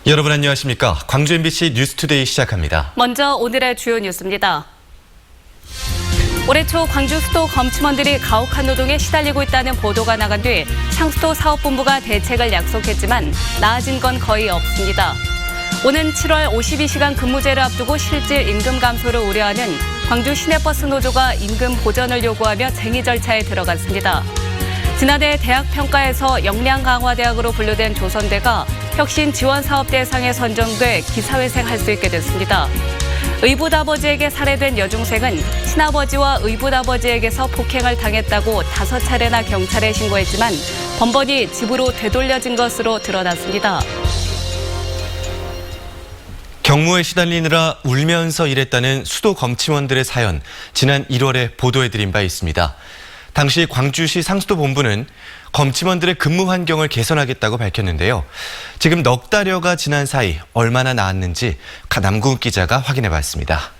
여러분 안녕하십니까? 광주 MBC 뉴스투데이 시작합니다. 먼저 오늘의 주요 뉴스입니다. 올해 초 광주 수도 검침원들이 가혹한 노동에 시달리고 있다는 보도가 나간 뒤 상수도 사업본부가 대책을 약속했지만 나아진 건 거의 없습니다. 오는 7월 52시간 근무제를 앞두고 실질 임금 감소를 우려하는 광주 시내버스 노조가 임금 보전을 요구하며 쟁의 절차에 들어갔습니다. 지난해 대학평가에서 역량 강화대학으로 분류된 조선대가 혁신 지원 사업 대상에 선정돼 기사회생할 수 있게 됐습니다. 의붓아버지에게 살해된 여중생은 친아버지와 의붓아버지에게서 폭행을 당했다고 5차례나 경찰에 신고했지만 번번이 집으로 되돌려진 것으로 드러났습니다. 경무에 시달리느라 울면서 일했다는 수도 검침원들의 사연, 지난 1월에 보도해드린 바 있습니다. 당시 광주시 상수도 본부는 검침원들의 근무 환경을 개선하겠다고 밝혔는데요. 지금 넉 달여가 지난 사이 얼마나 나았는지 남궁 기자가 확인해봤습니다.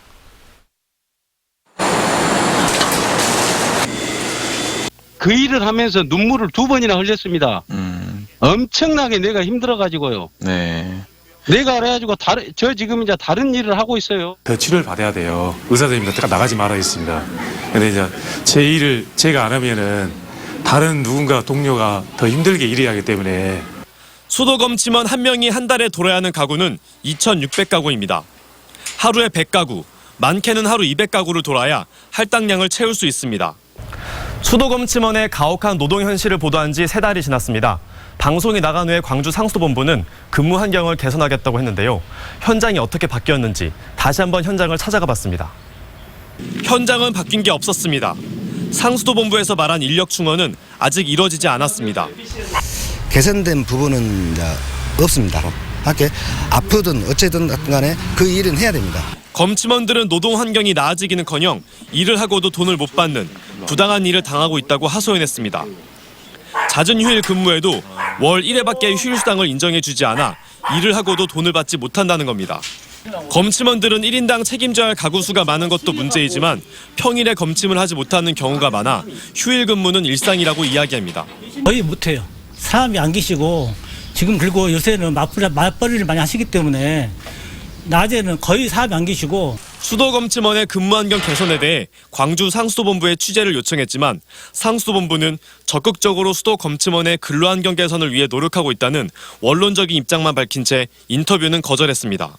그 일을 하면서 눈물을 2번이나 흘렸습니다. 엄청나게 내가 힘들어가지고요. 네. 내가 그래가지고 저 지금 이제 다른 일을 하고 있어요. 더 치료를 받아야 돼요. 의사들입니다. 나가지 말아 있습니다. 근데 이제 제 일을 제가 안 하면은 다른 누군가 동료가 더 힘들게 일해야 하기 때문에. 수도검침원 한 명이 한 달에 돌아야 하는 가구는 2,600가구입니다. 하루에 100가구, 많게는 하루 200가구를 돌아야 할당량을 채울 수 있습니다. 수도검침원의 가혹한 노동 현실을 보도한 지 3달이 지났습니다. 방송이 나간 후에 광주 상수도본부는 근무 환경을 개선하겠다고 했는데요. 현장이 어떻게 바뀌었는지 다시 한번 현장을 찾아가 봤습니다. 현장은 바뀐 게 없었습니다. 상수도본부에서 말한 인력 충원은 아직 이뤄지지 않았습니다. 개선된 부분은 없습니다. 함께 아프든 어쨌든 간에 그 일은 해야 됩니다. 검침원들은 노동 환경이 나아지기는커녕 일을 하고도 돈을 못 받는 부당한 일을 당하고 있다고 하소연했습니다. 잦은 휴일 근무에도 월 1회밖에 휴일수당을 인정해주지 않아 일을 하고도 돈을 받지 못한다는 겁니다. 검침원들은 1인당 책임져야 할 가구 수가 많은 것도 문제이지만 평일에 검침을 하지 못하는 경우가 많아 휴일 근무는 일상이라고 이야기합니다. 거의 못해요. 사람이 안 계시고 지금 그리고 요새는 맞벌이를 많이 하시기 때문에 낮에는 거의 사람이 안 계시고. 수도검침원의 근무 환경 개선에 대해 광주 상수도본부에 취재를 요청했지만 상수도본부는 적극적으로 수도검침원의 근로환경 개선을 위해 노력하고 있다는 원론적인 입장만 밝힌 채 인터뷰는 거절했습니다.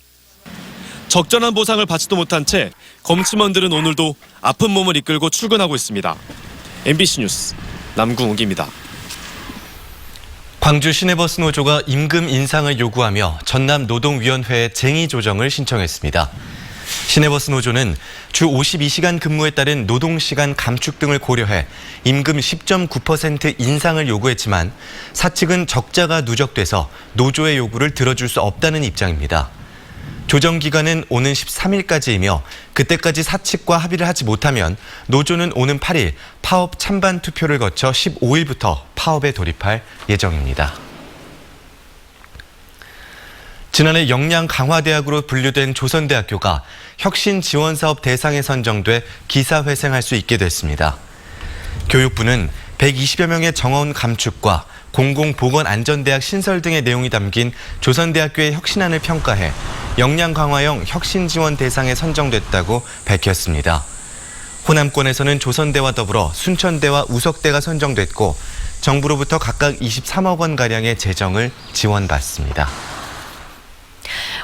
적절한 보상을 받지도 못한 채 검침원들은 오늘도 아픈 몸을 이끌고 출근하고 있습니다. MBC 뉴스 남궁욱입니다. 광주 시내버스 노조가 임금 인상을 요구하며 전남노동위원회에 쟁의 조정을 신청했습니다. 시내버스 노조는 주 52시간 근무에 따른 노동시간 감축 등을 고려해 임금 10.9% 인상을 요구했지만 사측은 적자가 누적돼서 노조의 요구를 들어줄 수 없다는 입장입니다. 조정 기간은 오는 13일까지이며 그때까지 사측과 합의를 하지 못하면 노조는 오는 8일 파업 찬반 투표를 거쳐 15일부터 파업에 돌입할 예정입니다. 지난해 역량 강화대학으로 분류된 조선대학교가 혁신 지원 사업 대상에 선정돼 기사회생할 수 있게 됐습니다. 교육부는 120여 명의 정원 감축과 공공보건안전대학 신설 등의 내용이 담긴 조선대학교의 혁신안을 평가해 역량 강화형 혁신 지원 대상에 선정됐다고 밝혔습니다. 호남권에서는 조선대와 더불어 순천대와 우석대가 선정됐고 정부로부터 각각 23억 원가량의 재정을 지원받습니다.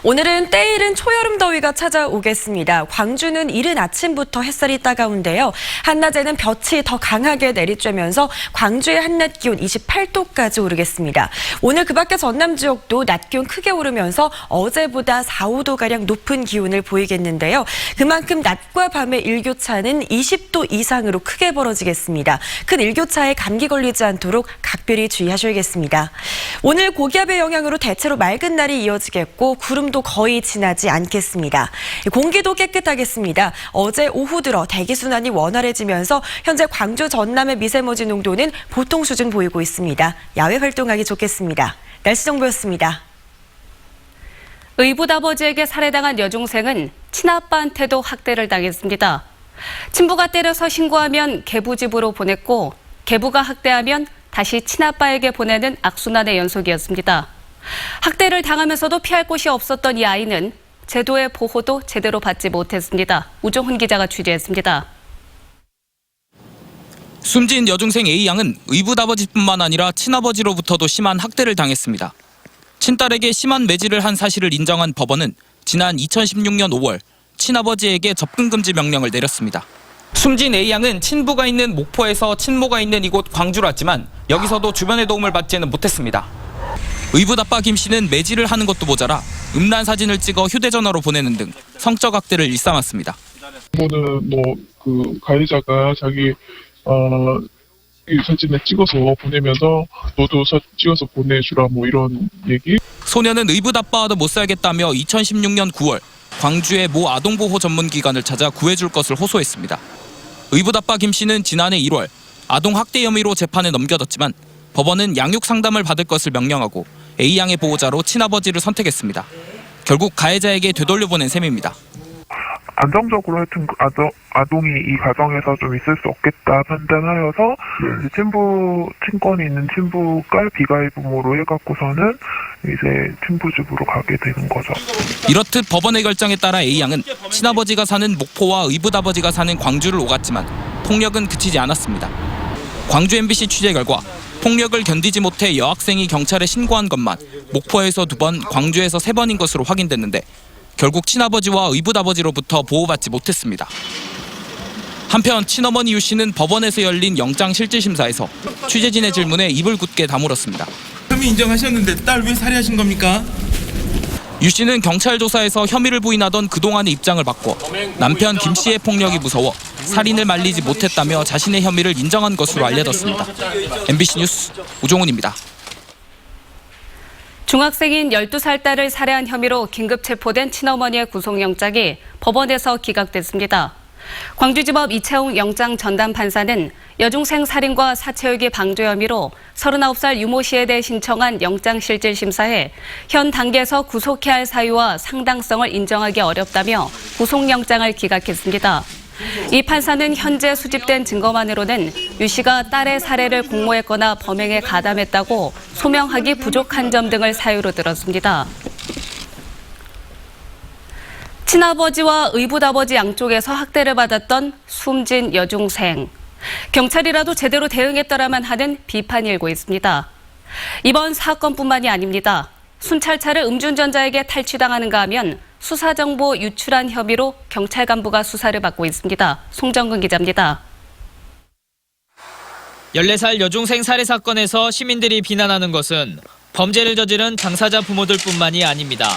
오늘은 때이른 초여름 더위가 찾아오겠습니다. 광주는 이른 아침부터 햇살이 따가운데요. 한낮에는 볕이 더 강하게 내리쬐면서 광주의 한낮 기온 28도까지 오르겠습니다. 오늘 그 밖에 전남 지역도 낮 기온 크게 오르면서 어제보다 4, 5도가량 높은 기온을 보이겠는데요. 그만큼 낮과 밤의 일교차는 20도 이상으로 크게 벌어지겠습니다. 큰 일교차에 감기 걸리지 않도록 각별히 주의하셔야겠습니다. 오늘 고기압의 영향으로 대체로 맑은 날이 이어지겠고 구름도 거의 지나지 않겠습니다. 공기도 깨끗하겠습니다. 어제 오후 들어 대기순환이 원활해지면서 현재 광주 전남의 미세먼지 농도는 보통 수준 보이고 있습니다. 야외 활동하기 좋겠습니다. 날씨 정보였습니다. 의붓아버지에게 살해당한 여중생은 친아빠한테도 학대를 당했습니다. 친부가 때려서 신고하면 계부집으로 보냈고 계부가 학대하면 다시 친아빠에게 보내는 악순환의 연속이었습니다. 학대를 당하면서도 피할 곳이 없었던 이 아이는 제도의 보호도 제대로 받지 못했습니다. 우종훈 기자가 취재했습니다. 숨진 여중생 A양은 의붓아버지뿐만 아니라 친아버지로부터도 심한 학대를 당했습니다. 친딸에게 심한 매질을 한 사실을 인정한 법원은 지난 2016년 5월 친아버지에게 접근금지 명령을 내렸습니다. 숨진 A양은 친부가 있는 목포에서 친모가 있는 이곳 광주로 왔지만 여기서도 주변의 도움을 받지는 못했습니다. 의붓아빠 김 씨는 매질을 하는 것도 모자라 음란 사진을 찍어 휴대전화로 보내는 등 성적 학대를 일삼았습니다. 이거는 그 가해자가 자기 이 사진을 찍어서 보내면서 너도 찍어서 보내주라 이런 얘기. 소녀는 의붓아빠와도 못 살겠다며 2016년 9월 광주의 모 아동보호 전문기관을 찾아 구해줄 것을 호소했습니다. 의붓아빠 김 씨는 지난해 1월 아동학대 혐의로 재판에 넘겨졌지만 법원은 양육 상담을 받을 것을 명령하고 A양의 보호자로 친아버지를 선택했습니다. 결국 가해자에게 되돌려보낸 셈입니다. 안정적으로 하여튼 아동이 이 가정에서 좀 있을 수 없겠다 판단하여서 친권이 있는 친부가 비가해 부모로 해갖고서는 이제 친부집으로 가게 되는 거죠. 이렇듯 법원의 결정에 따라 A양은 친아버지가 사는 목포와 의붓아버지가 사는 광주를 오갔지만 폭력은 그치지 않았습니다. 광주 MBC 취재 결과 폭력을 견디지 못해 여학생이 경찰에 신고한 것만 목포에서 2번, 광주에서 3번인 것으로 확인됐는데 결국 친아버지와 의붓아버지로부터 보호받지 못했습니다. 한편 친어머니 유 씨는 법원에서 열린 영장실질심사에서 취재진의 질문에 입을 굳게 다물었습니다. 혐의 인정하셨는데 딸 왜 살해하신 겁니까? 유 씨는 경찰 조사에서 혐의를 부인하던 그동안의 입장을 바꿔 남편 김 씨의 폭력이 무서워 살인을 말리지 못했다며 자신의 혐의를 인정한 것으로 알려졌습니다. MBC 뉴스 우종훈입니다. 중학생인 12살 딸을 살해한 혐의로 긴급 체포된 친어머니의 구속영장이 법원에서 기각됐습니다. 광주지법 이채웅 영장 전담 판사는 여중생 살인과 사체유기 방조 혐의로 39살 유모 씨에 대해 신청한 영장실질심사에 현 단계에서 구속해야 할 사유와 상당성을 인정하기 어렵다며 구속영장을 기각했습니다. 이 판사는 현재 수집된 증거만으로는 유 씨가 딸의 살해를 공모했거나 범행에 가담했다고 소명하기 부족한 점 등을 사유로 들었습니다. 친아버지와 의붓아버지 양쪽에서 학대를 받았던 숨진 여중생. 경찰이라도 제대로 대응했더라만 하는 비판이 일고 있습니다. 이번 사건뿐만이 아닙니다. 순찰차를 음주운전자에게 탈취당하는가 하면 수사정보 유출한 혐의로 경찰 간부가 수사를 받고 있습니다. 송정근 기자입니다. 14살 여중생 살해 사건에서 시민들이 비난하는 것은 범죄를 저지른 당사자 부모들뿐만이 아닙니다.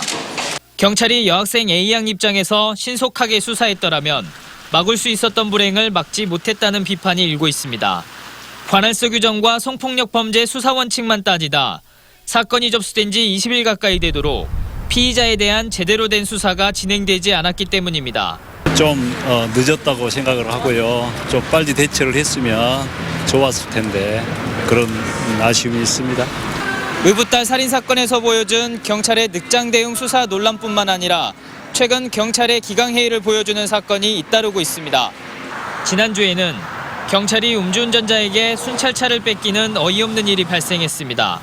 경찰이 여학생 A양 입장에서 신속하게 수사했더라면 막을 수 있었던 불행을 막지 못했다는 비판이 일고 있습니다. 관할서 규정과 성폭력 범죄 수사 원칙만 따지다 사건이 접수된 지 20일 가까이 되도록 피의자에 대한 제대로 된 수사가 진행되지 않았기 때문입니다. 좀 늦었다고 생각을 하고요. 좀 빨리 대처를 했으면 좋았을 텐데 그런 아쉬움이 있습니다. 의붓딸 살인 사건에서 보여준 경찰의 늑장 대응 수사 논란뿐만 아니라 최근 경찰의 기강회의를 보여주는 사건이 잇따르고 있습니다. 지난주에는 경찰이 음주운전자에게 순찰차를 뺏기는 어이없는 일이 발생했습니다.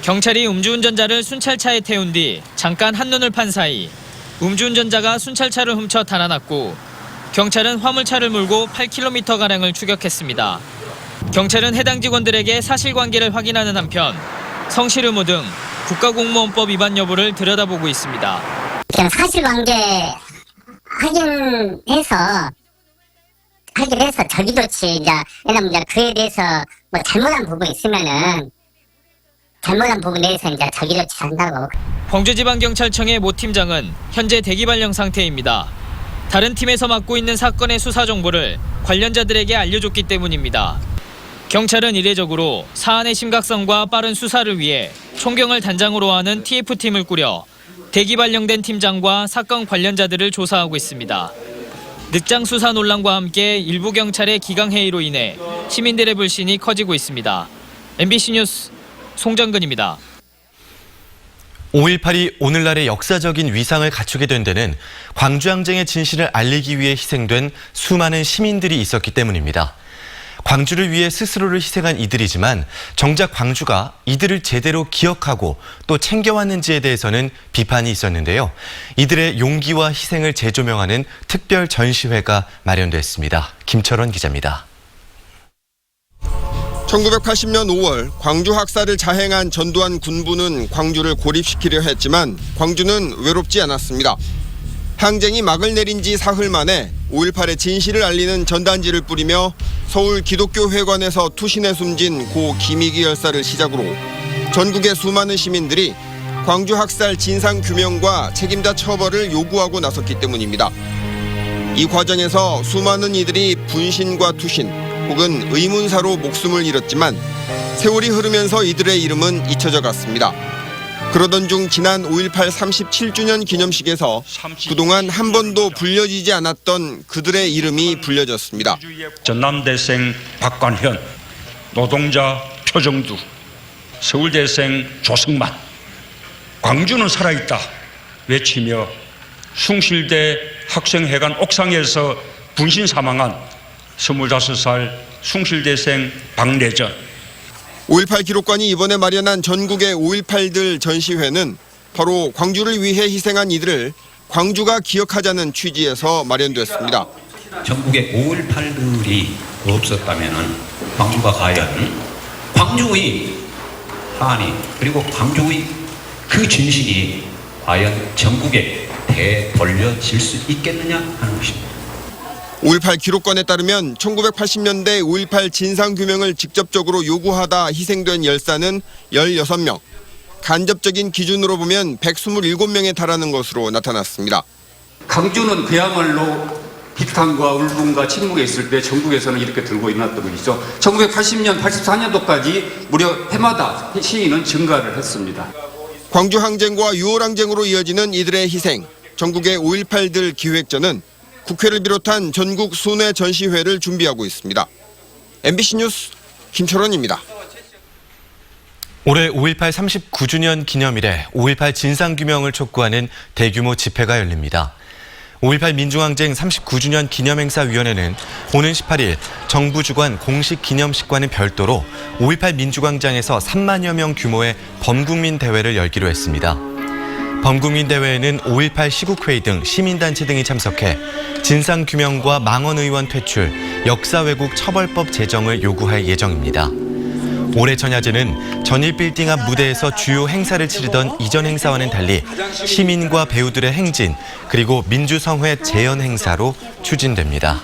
경찰이 음주운전자를 순찰차에 태운 뒤 잠깐 한눈을 판 사이 음주운전자가 순찰차를 훔쳐 달아났고 경찰은 화물차를 몰고 8km가량을 추격했습니다. 경찰은 해당 직원들에게 사실관계를 확인하는 한편 성실의무 등 국가공무원법 위반 여부를 들여다보고 있습니다. 사실관계 확인해서 저기도치 이제 왜냐면 이제 그에 대해서 뭐 잘못한 부분이 있으면은 잘못한 부분에 대해서 이제 저기도치 한다고. 광주지방경찰청의 모 팀장은 현재 대기발령 상태입니다. 다른 팀에서 맡고 있는 사건의 수사 정보를 관련자들에게 알려줬기 때문입니다. 경찰은 이례적으로 사안의 심각성과 빠른 수사를 위해 총경을 단장으로 하는 TF팀을 꾸려 대기 발령된 팀장과 사건 관련자들을 조사하고 있습니다. 늑장 수사 논란과 함께 일부 경찰의 기강회의로 인해 시민들의 불신이 커지고 있습니다. MBC 뉴스 송정근입니다. 5.18이 오늘날의 역사적인 위상을 갖추게 된 데는 광주항쟁의 진실을 알리기 위해 희생된 수많은 시민들이 있었기 때문입니다. 광주를 위해 스스로를 희생한 이들이지만 정작 광주가 이들을 제대로 기억하고 또 챙겨왔는지에 대해서는 비판이 있었는데요. 이들의 용기와 희생을 재조명하는 특별 전시회가 마련됐습니다. 김철원 기자입니다. 1980년 5월 광주 학살을 자행한 전두환 군부는 광주를 고립시키려 했지만 광주는 외롭지 않았습니다. 항쟁이 막을 내린 지 사흘 만에 5.18의 진실을 알리는 전단지를 뿌리며 서울 기독교 회관에서 투신해 숨진 고 김익의 열사를 시작으로 전국의 수많은 시민들이 광주 학살 진상 규명과 책임자 처벌을 요구하고 나섰기 때문입니다. 이 과정에서 수많은 이들이 분신과 투신 혹은 의문사로 목숨을 잃었지만 세월이 흐르면서 이들의 이름은 잊혀져 갔습니다. 그러던 중 지난 5.18 37주년 기념식에서 그동안 한 번도 불려지지 않았던 그들의 이름이 불려졌습니다. 전남대생 박관현, 노동자 표정두, 서울대생 조승만, 광주는 살아있다 외치며 숭실대 학생회관 옥상에서 분신 사망한 25살 숭실대생 박래전. 5.18 기록관이 이번에 마련한 전국의 5.18들 전시회는 바로 광주를 위해 희생한 이들을 광주가 기억하자는 취지에서 마련됐습니다. 전국의 5.18들이 없었다면 광주가 과연 광주의 한이 그리고 광주의 그 진실이 과연 전국에 되돌려질 수 있겠느냐 하는 것입니다. 5.18 기록관에 따르면 1980년대 5.18 진상규명을 직접적으로 요구하다 희생된 열사는 16명, 간접적인 기준으로 보면 127명에 달하는 것으로 나타났습니다. 광주는 그야말로 비탄과 울분과 침묵에 있을 때 전국에서는 이렇게 들고 일어났던 것이죠. 1980년, 84년도까지 무려 해마다 시위는 증가를 했습니다. 광주 항쟁과 6월 항쟁으로 이어지는 이들의 희생, 전국의 5.18들 기획전은 국회를 비롯한 전국 순회 전시회를 준비하고 있습니다. MBC 뉴스 김철원입니다. 올해 5.18 39주년 기념일에 5.18 진상규명을 촉구하는 대규모 집회가 열립니다. 5.18 민중항쟁 39주년 기념행사위원회는 오는 18일 정부 주관 공식 기념식과는 별도로 5.18 민주광장에서 3만여 명 규모의 범국민 대회를 열기로 했습니다. 범국민 대회에는 5.18 시국회의 등 시민단체 등이 참석해 진상규명과 망언의원 퇴출, 역사 왜곡 처벌법 제정을 요구할 예정입니다. 올해 전야제는 전일 빌딩 앞 무대에서 주요 행사를 치르던 이전 행사와는 달리 시민과 배우들의 행진, 그리고 민주성회 재연 행사로 추진됩니다.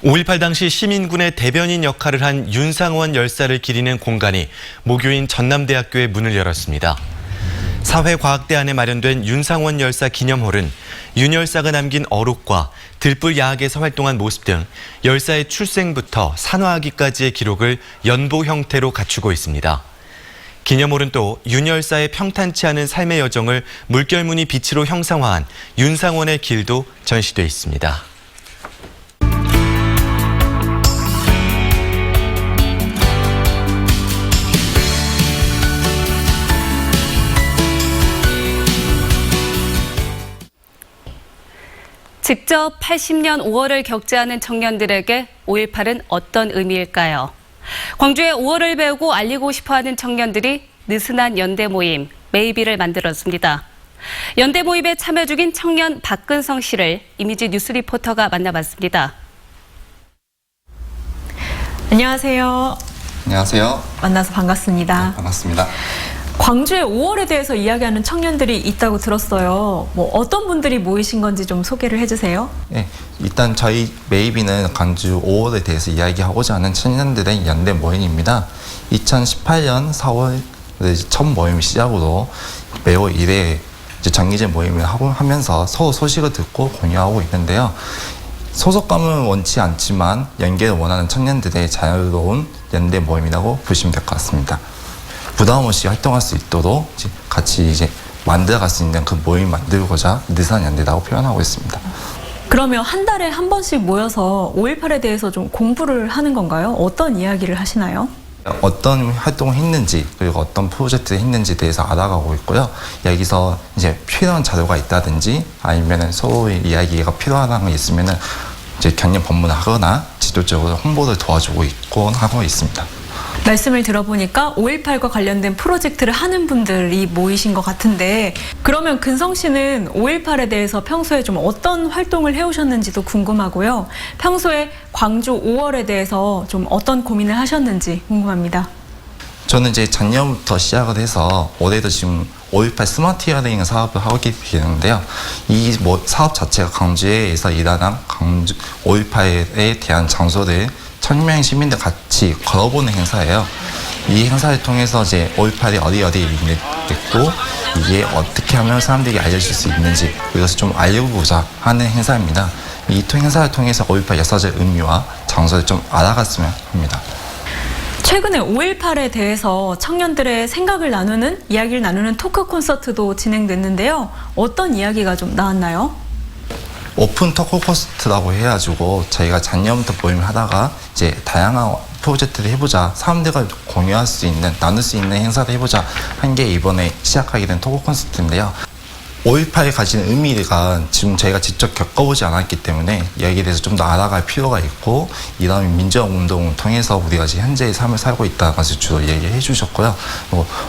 5.18 당시 시민군의 대변인 역할을 한 윤상원 열사를 기리는 공간이 모교인 전남대학교의 문을 열었습니다. 사회과학대 안에 마련된 윤상원 열사 기념홀은 윤 열사가 남긴 어록과 들불 야학에서 활동한 모습 등 열사의 출생부터 산화하기까지의 기록을 연보 형태로 갖추고 있습니다. 기념홀은 또 윤 열사의 평탄치 않은 삶의 여정을 물결무늬 빛으로 형상화한 윤상원의 길도 전시돼 있습니다. 직접 80년 5월을 겪지 않은 청년들에게 5.18은 어떤 의미일까요? 광주의 5월을 배우고 알리고 싶어하는 청년들이 느슨한 연대 모임, 메이비를 만들었습니다. 연대 모임에 참여 중인 청년 박근성 씨를 이미지 뉴스 리포터가 만나봤습니다. 안녕하세요. 안녕하세요. 만나서 반갑습니다. 네, 반갑습니다. 광주의 5월에 대해서 이야기하는 청년들이 있다고 들었어요. 어떤 분들이 모이신 건지 좀 소개를 해주세요. 네, 일단 저희 메이비는 광주 5월에 대해서 이야기하고자 하는 청년들의 연대 모임입니다. 2018년 4월 첫 모임 시작으로 매월 1회 정기적 모임을 하면서 서로 소식을 듣고 공유하고 있는데요. 소속감은 원치 않지만 연계를 원하는 청년들의 자유로운 연대 모임이라고 보시면 될 것 같습니다. 부담 없이 활동할 수 있도록 같이 만들어갈 수 있는 그 모임 만들고자 느슨한 연대라고 표현하고 있습니다. 그러면 한 달에 한 번씩 모여서 5.18에 대해서 좀 공부를 하는 건가요? 어떤 이야기를 하시나요? 어떤 활동을 했는지 그리고 어떤 프로젝트를 했는지에 대해서 알아가고 있고요. 여기서 필요한 자료가 있다든지 아니면 서로의 이야기가 필요한 게 있으면 이제 경력 법문을 하거나 지도적으로 홍보를 도와주고 있고 하고 있습니다. 말씀을 들어보니까 5.18과 관련된 프로젝트를 하는 분들이 모이신 것 같은데 그러면 근성 씨는 5.18에 대해서 평소에 좀 어떤 활동을 해오셨는지도 궁금하고요. 평소에 광주 5월에 대해서 좀 어떤 고민을 하셨는지 궁금합니다. 저는 이제 작년부터 시작을 해서 올해도 지금 5.18 스마트 히어링 사업을 하고 있게 되는데요. 이 사업 자체가 광주에서 일하는 광주 5.18에 대한 장소를 1000명 시민들 같이 걸어보는 행사예요. 이 행사를 통해서 이제 5.18이 어디 있고 이게 어떻게 하면 사람들이 알려줄 수 있는지 이것을 좀 알려보자 하는 행사입니다. 이 행사를 통해서 5.18 역사적 의미와 장소를 좀 알아갔으면 합니다. 최근에 5.18에 대해서 청년들의 생각을 나누는, 이야기를 나누는 토크 콘서트도 진행됐는데요. 어떤 이야기가 좀 나왔나요? 오픈 토크 콘서트라고 해가지고 저희가 작년부터 모임을 하다가 이제 다양한 프로젝트를 해보자, 사람들과 공유할 수 있는, 나눌 수 있는 행사를 해보자 한 게 이번에 시작하게 된 토크 콘서트인데요. 5.18이 가지는 의미가 지금 저희가 직접 겪어보지 않았기 때문에 여기에 대해서 좀 더 알아갈 필요가 있고, 이런 민주운동을 통해서 우리가 지금 현재의 삶을 살고 있다는 것을 주로 얘기해 주셨고요.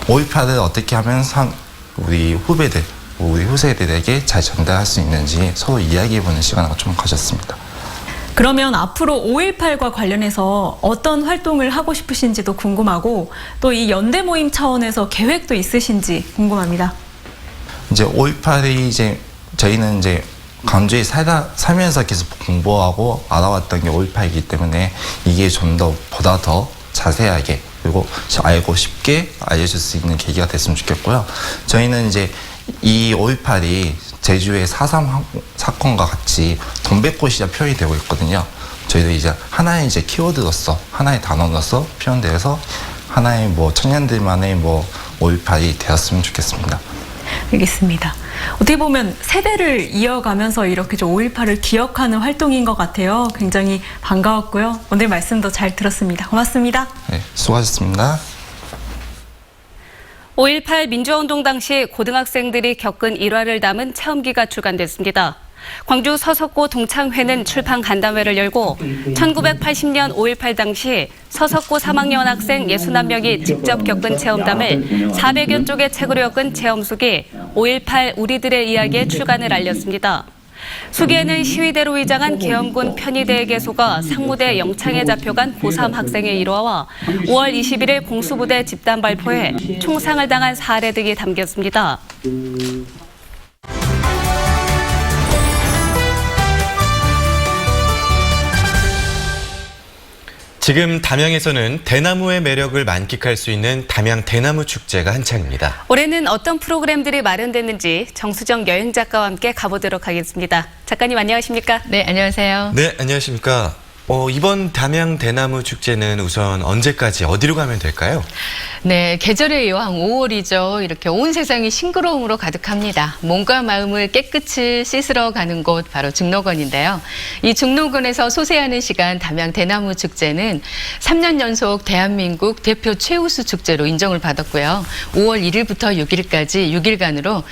5.18을 어떻게 하면 우리 후배들, 우리 후세들에게 잘 전달할 수 있는지 서로 이야기해보는 시간을 좀 가졌습니다. 그러면 앞으로 5.18과 관련해서 어떤 활동을 하고 싶으신지도 궁금하고 또 이 연대 모임 차원에서 계획도 있으신지 궁금합니다. 이제 5.18이 이제 저희는 이제 광주에 살면서 계속 공부하고 알아왔던 게 5.18이기 때문에 이게 좀 더 보다 더 자세하게 그리고 알고 쉽게 알려줄 수 있는 계기가 됐으면 좋겠고요. 저희는 이제 이 5.18이 제주의 4.3 사건과 같이 돈백꽃이라 표현이 되고 있거든요. 저희도 이제 하나의 이제 키워드로서, 하나의 단어로서 표현돼서 하나의 청년들만의 5.18이 되었으면 좋겠습니다. 알겠습니다. 어떻게 보면 세대를 이어가면서 이렇게 5.18을 기억하는 활동인 것 같아요. 굉장히 반가웠고요. 오늘 말씀도 잘 들었습니다. 고맙습니다. 네, 수고하셨습니다. 5.18 민주화운동 당시 고등학생들이 겪은 일화를 담은 체험기가 출간됐습니다. 광주 서석고 동창회는 출판 간담회를 열고 1980년 5.18 당시 서석고 3학년 학생 61명이 직접 겪은 체험담을 400여 쪽의 책으로 엮은 체험수기 5.18 우리들의 이야기의 출간을 알렸습니다. 수기에는 시위대로 위장한 계엄군 편의대의 개소가 상무대 영창에 잡혀간 고3 학생의 일화와 5월 21일 공수부대 집단 발포에 총상을 당한 사례 등이 담겼습니다. 지금 담양에서는 대나무의 매력을 만끽할 수 있는 담양 대나무 축제가 한창입니다. 올해는 어떤 프로그램들이 마련됐는지 정수정 여행작가와 함께 가보도록 하겠습니다. 작가님 안녕하십니까? 네, 안녕하세요. 네, 안녕하십니까? 이번 담양 대나무 축제는 우선 언제까지 어디로 가면 될까요? 네, 계절의 여왕 5월이죠. 이렇게 온 세상이 싱그러움으로 가득합니다. 몸과 마음을 깨끗이 씻으러 가는 곳 바로 중록원인데요. 이 중록원에서 소세하는 시간 담양 대나무 축제는 3년 연속 대한민국 대표 최우수 축제로 인정을 받았고요. 5월 1일부터 6일까지 6일간으로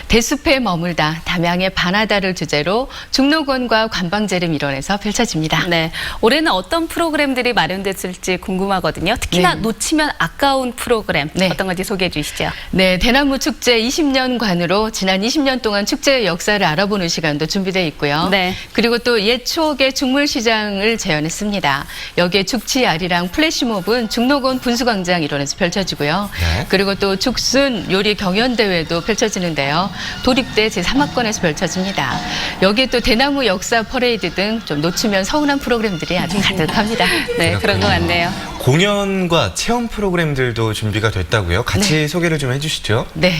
대숲에 머물다 담양의 바나다를 주제로 중록원과 관방제를 일원에서 펼쳐집니다. 네. 올해는 어떤 프로그램들이 마련됐을지 궁금하거든요. 특히나 네. 놓치면 아까운 프로그램 네. 어떤 건지 소개해 주시죠. 네, 대나무 축제 20년관으로 지난 20년 동안 축제의 역사를 알아보는 시간도 준비되어 있고요. 네. 그리고 또 옛 추억의 중물시장을 재현했습니다. 여기에 죽치 아리랑 플래시몹은 중록원 분수광장 일원에서 펼쳐지고요. 네. 그리고 또 죽순 요리 경연대회도 펼쳐지는데요. 도립대 제3학권에서 펼쳐집니다. 여기에 또 대나무 역사 퍼레이드 등 좀 놓치면 서운한 프로그램들이 아주 가득합니다. 네, 그런 것 같네요. 공연과 체험 프로그램들도 준비가 됐다고요? 같이 네. 소개를 좀 해주시죠. 네.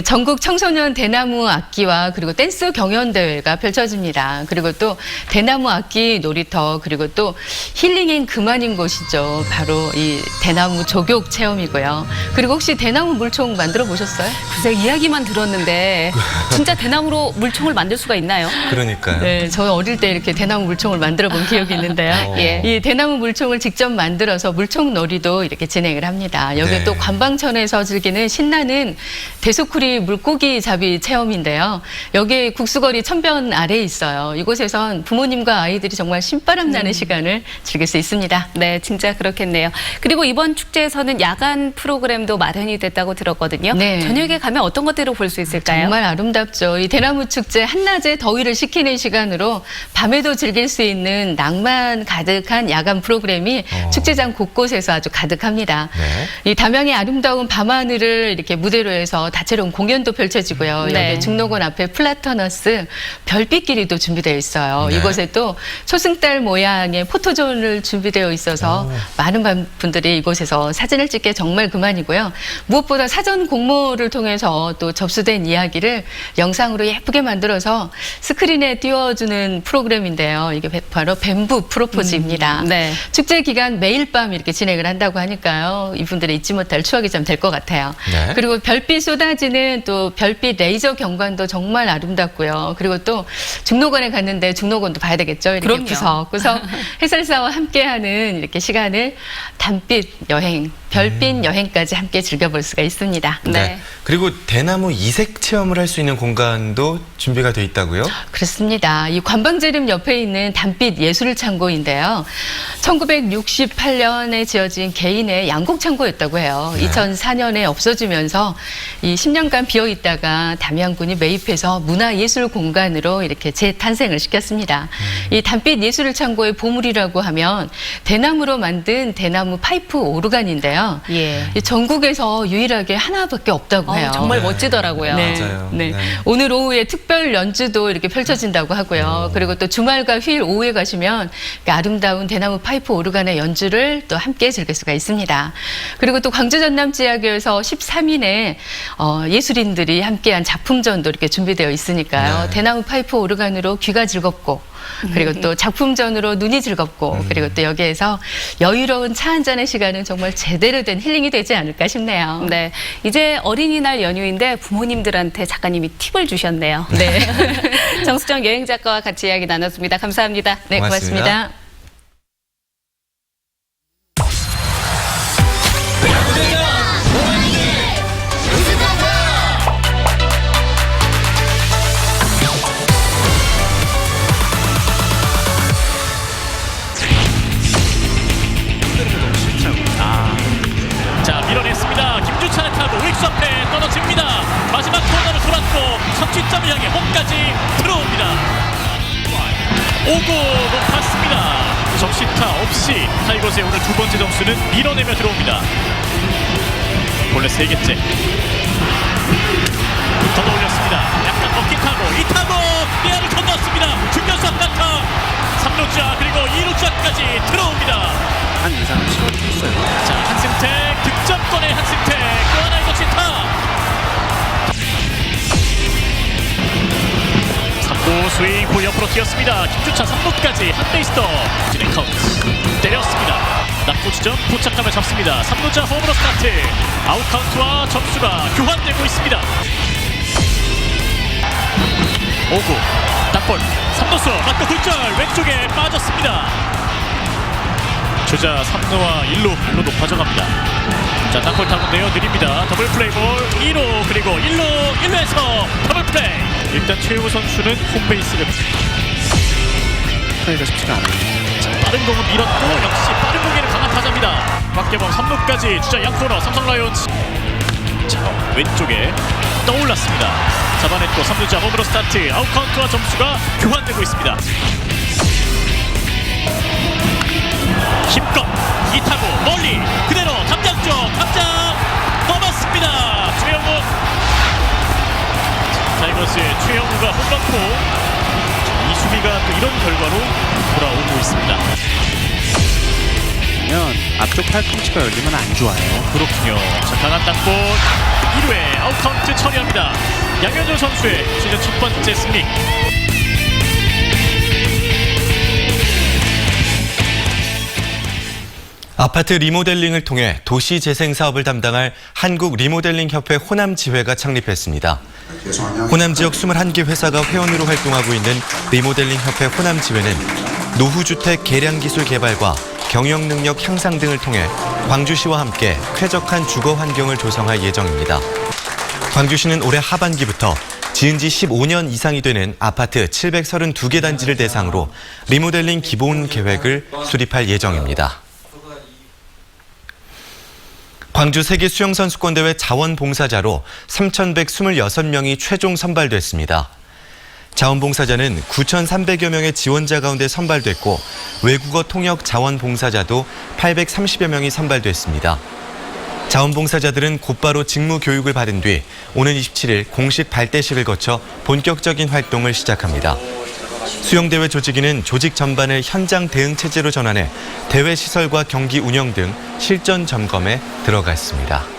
전국 청소년 대나무 악기와 그리고 댄스 경연대회가 펼쳐집니다. 그리고 또 대나무 악기 놀이터 그리고 또 힐링인 그만인 곳이죠. 바로 이 대나무 조격 체험이고요. 그리고 혹시 대나무 물총 만들어 보셨어요? 글쎄 이야기만 들었는데 진짜 대나무로 물총을 만들 수가 있나요? 그러니까요. 네, 저는 어릴 때 이렇게 대나무 물총을 만들어 본 기억이 있는데요. 예. 이 대나무 물총을 직접 만들어서 물총 놀이도 이렇게 진행을 합니다. 여기 네. 또 관방천에서 즐기는 신나는 대속 메르쿠리 물고기 잡이 체험인데요. 여기 국수거리 천변 아래에 있어요. 이곳에선 부모님과 아이들이 정말 신바람 나는 시간을 즐길 수 있습니다. 네, 진짜 그렇겠네요. 그리고 이번 축제에서는 야간 프로그램도 마련이 됐다고 들었거든요. 네. 저녁에 가면 어떤 것들을 볼 수 있을까요? 정말 아름답죠. 이 대나무 축제 한낮에 더위를 식히는 시간으로 밤에도 즐길 수 있는 낭만 가득한 야간 프로그램이 축제장 곳곳에서 아주 가득합니다. 네. 이 담양의 아름다운 밤하늘을 이렇게 무대로 해서 다채로운 공연도 펼쳐지고요. 네. 여기 중록원 앞에 플라터너스 별빛길이도 준비되어 있어요. 네. 이곳에 또 초승달 모양의 포토존을 준비되어 있어서 많은 분들이 이곳에서 사진을 찍게 정말 그만이고요. 무엇보다 사전 공모를 통해서 또 접수된 이야기를 영상으로 예쁘게 만들어서 스크린에 띄워주는 프로그램인데요. 이게 바로 뱀부 프로포즈입니다. 네. 축제 기간 매일 밤 이렇게 진행을 한다고 하니까요. 이분들의 잊지 못할 추억이 좀 될 것 같아요. 네. 그리고 별빛 쏟아지는 또 별빛 레이저 경관도 정말 아름답고요. 그리고 또 중록원에 갔는데 중록원도 봐야 되겠죠. 이렇게 그럼요. 구석구석 해설사와 함께하는 이렇게 시간을 단빛 여행, 별빛 여행까지 함께 즐겨볼 수가 있습니다. 네. 그리고 대나무 이색 체험을 할 수 있는 공간도 준비가 돼 있다고요? 그렇습니다. 이 관방제림 옆에 있는 단빛 예술창고인데요. 1968년에 지어진 개인의 양곡 창고였다고 해요. 2004년에 없어지면서 이 10년간 비어 있다가 담양군이 매입해서 문화예술 공간으로 이렇게 재탄생을 시켰습니다. 이 단빛 예술창고의 보물이라고 하면 대나무로 만든 대나무 파이프 오르간인데요. 예. 이 전국에서 유일하게 하나밖에 없다고 해요. 정말 멋지더라고요. 네. 맞아요. 네. 네. 오늘 오후에 특별 연주도 이렇게 펼쳐진다고 하고요. 그리고 또 주말과 휴일 오후에 가시면 아름다운 대나무 파이프 오르간의 연주를 또 함께 즐길 수가 있습니다. 그리고 또 광주 전남지하교에서 13인의 예술인들이 함께한 작품전도 이렇게 준비되어 있으니까요. 네. 대나무 파이프 오르간으로 귀가 즐겁고 그리고 또 작품전으로 눈이 즐겁고 그리고 또 여기에서 여유로운 차 한잔의 시간은 정말 제대로 된 힐링이 되지 않을까 싶네요. 네, 이제 어린이날 연휴인데 부모님들한테 작가님이 팁을 주셨네요. 네. 정수정 여행 작가와 같이 이야기 나눴습니다. 감사합니다. 네, 고맙습니다. 자, 밀어냈습니다. 김주찬을 타고 윅스 앞에 떨어집니다. 마지막 코너를 돌았고 선취점을 향해 홈까지 들어옵니다. 오고 높았습니다. 적시타 없이 타이거즈의 오늘 두 번째 점수는 밀어내며 들어옵니다. 본래 세 개째. 더 올렸습니다. 약간 먹기 타고 이 타고 리아를 건넜습니다. 중견수 앞바타 3루자 그리고 2루자까지 들어옵니다. 한 이상은 치러졌어요. 자, 한승택 득점권의 한승택 또 하나의 적시타. 3루 스윙 볼 옆으로 튀었습니다. 김주찬 3루까지 한 베이스 더 진행 카운트 때렸습니다. 낙구 지점 포착감을 잡습니다. 3루자 홈으로 스타트. 아웃 카운트와 점수가 교환되고 있습니다. 5구 땅볼 3루수 맞고 굴절 왼쪽에 빠졌습니다. 주자 3루와 1루 높아져갑니다. 자, 땅볼 타구인데요. 느립니다. 더블 플레이 볼 2루 그리고 1루에서 더블 플레이. 일단 최우호 선수는 홈베이스를 플레이가 쉽지가 않아요. 자, 빠른 공은 밀었고 역시 빠른 공에는 강한 타자입니다. 박계범 3루까지 주자 양코너 삼성 라이온즈. 자, 왼쪽에 떠올랐습니다. 잡아냈고 3루자 홈으로 스타트. 아웃 카운트와 점수가 교환되고 있습니다. 힘껏 이타고 멀리 그대로 담장 쪽 담장 넘었습니다. 최영우. 타이거스의 최영우가 홈런포. 이 수비가 또 이런 결과로 돌아오고 있습니다. 그러면 앞쪽 팔꿈치가 열리면 안 좋아요. 그렇군요. 자, 강한 땅볼 1회 아웃 카운트 처리합니다. 양현종 선수의 시즌 첫 번째 승리. 아파트 리모델링을 통해 도시 재생 사업을 담당할 한국 리모델링 협회 호남지회가 창립했습니다. 호남 지역 21개 회사가 회원으로 활동하고 있는 리모델링 협회 호남지회는 노후주택 개량 기술 개발과 경영 능력 향상 등을 통해 광주시와 함께 쾌적한 주거 환경을 조성할 예정입니다. 광주시는 올해 하반기부터 지은 지 15년 이상이 되는 아파트 732개 단지를 대상으로 리모델링 기본 계획을 수립할 예정입니다. 광주 세계수영선수권대회 자원봉사자로 3,126명이 최종 선발됐습니다. 자원봉사자는 9,300여 명의 지원자 가운데 선발됐고 외국어 통역 자원봉사자도 830여 명이 선발됐습니다. 자원봉사자들은 곧바로 직무 교육을 받은 뒤 오는 27일 공식 발대식을 거쳐 본격적인 활동을 시작합니다. 수영대회 조직위는 조직 전반을 현장 대응 체제로 전환해 대회 시설과 경기 운영 등 실전 점검에 들어갔습니다.